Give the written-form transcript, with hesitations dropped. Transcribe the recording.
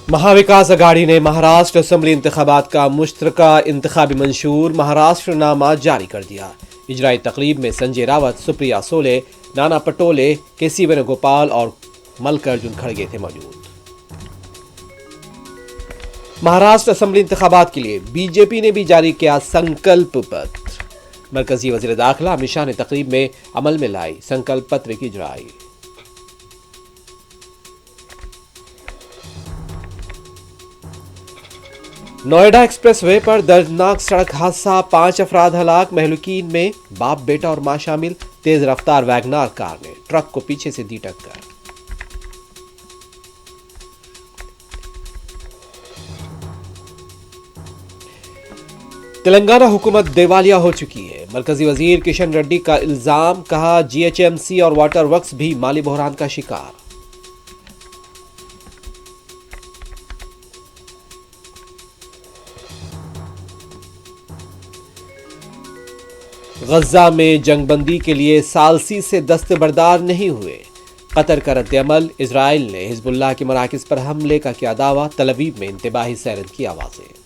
مہاوکاس اگاڑی نے مہاراشٹر اسمبلی انتخابات کا مشترکہ انتخابی منشور مہاراشٹر نامہ جاری کر دیا۔ اجرائی تقریب میں سنجے راوت، سپریا سولے، نانا پٹولے، کے سی وینوگوپال اور ملکارجن کھڑگے تھے موجود۔ مہاراشٹر اسمبلی انتخابات کے لیے بی جے پی نے بھی جاری کیا سنکلپ پتر۔ مرکزی وزیر داخلہ امت شاہ نے تقریب میں عمل میں لائی سنکلپ پتر کی اجرائی۔ نوئیڈا ایکسپریس وے پر دردناک سڑک حادثہ، 5 افراد ہلاک، مہلوکین میں باپ بیٹا اور ماں شامل۔ تیز رفتار ویگنار کار نے ٹرک کو پیچھے سے دی ٹکر۔ تلنگانہ حکومت دیوالیہ ہو چکی ہے، مرکزی وزیر کشن ریڈی کا الزام، کہا جی ایچ ایم سی اور واٹر ورکس بھی مالی بحران کا شکار۔ غزہ میں جنگ بندی کے لیے ثالثی سے دستبردار نہیں ہوئے، قطر کا رد عمل۔ اسرائیل نے حزب اللہ کے مراکز پر حملے کا کیا دعویٰ، تل ابیب میں انتباہی سائرن کی آوازیں۔